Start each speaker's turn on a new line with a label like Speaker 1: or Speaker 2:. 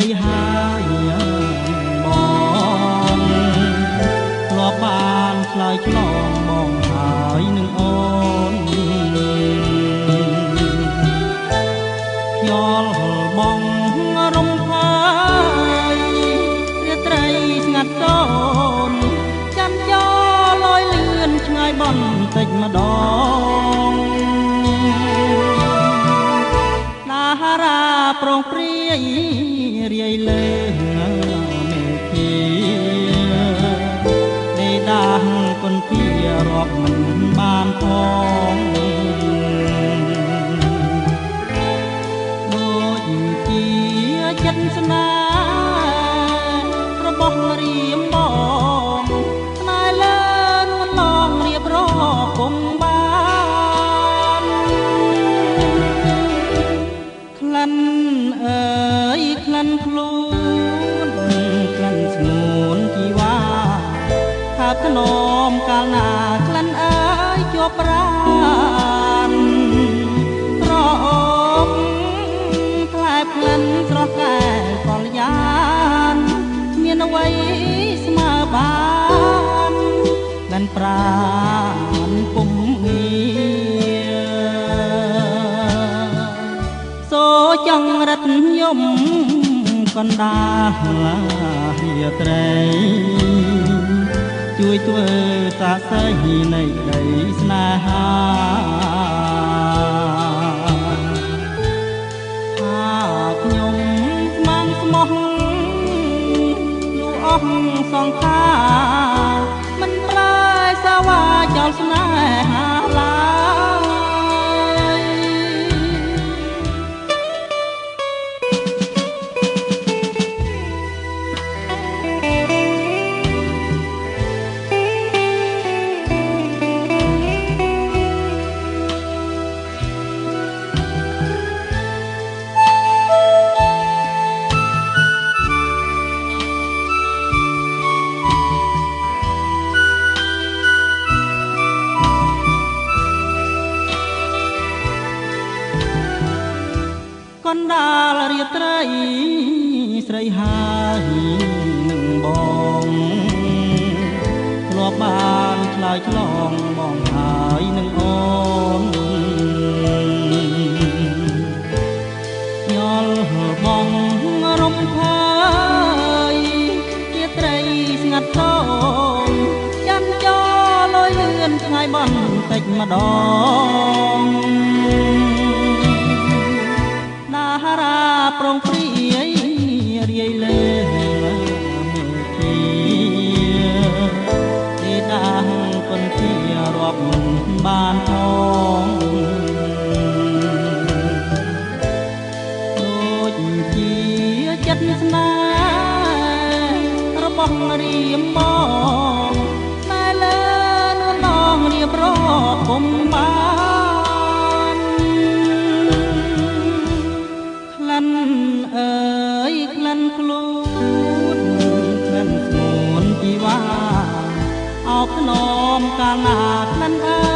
Speaker 1: រីហើយបងធ្លាប់បានឆ្លើយឆ្លងបងហើយនឹងអូនខ្យល់បងរំភើយរាត្រីស្ងាត់សូនចាំចោលលយលឿនឆ្ងាយបន្តិចម្ដងតារាប្រងព្រាយរាយលើមេឃាដេដាស់គុនពីរាប់មិនបានផងដូចជាចិត្តស្នេហ៍របស់រៀមបងស្នេហ៍លើនួនឡងរៀបរាប់ពុំបានក្លិនអើយក្លិនខ្លួនក្លិនស្ងួនជីវ៉ាថាធ្នមកាលណាក្លិនអើយជាប់ប្រានក្រអូបផ្លែក្លិនស្រស់កែកលយ៉ាងមានអ្វីស្មើបានក្លិនប្រានពុំងារសូចង់រិតយំកណ្ដាលរាត្រីជួយធ្វើសាស័យនៃដីស្នេហាថាខ្ញុំស្មានស្មោះលូអស់សង្ខារមិនប្រែសាវ៉ាចោលស្នេហាឡើយកណ្ដាលរាត្រីស្រីហើយនឹងបងធ្លាប់បានឆ្លើយឆ្លងបងហើយនឹងអូនខ្យល់បងរំភើយរាត្រីស្ងាត់សូនចាំចោលលយលឿនថ្ងៃបន្តិចម្ដងតារាប្រងព្រាយរាយលើមេឃាដេដាស់គុនពីរាប់មិនបានផងដូចជាចិត្តស្នេហ៍របស់រៀមបងតែលើនួនឡងរៀបរាប់ពុំបានក្លិនអើយក្លិនខ្លួនក្លិនស្ងួនជីវ៉ាអោបធ្នមកាលណាក្លិនអើ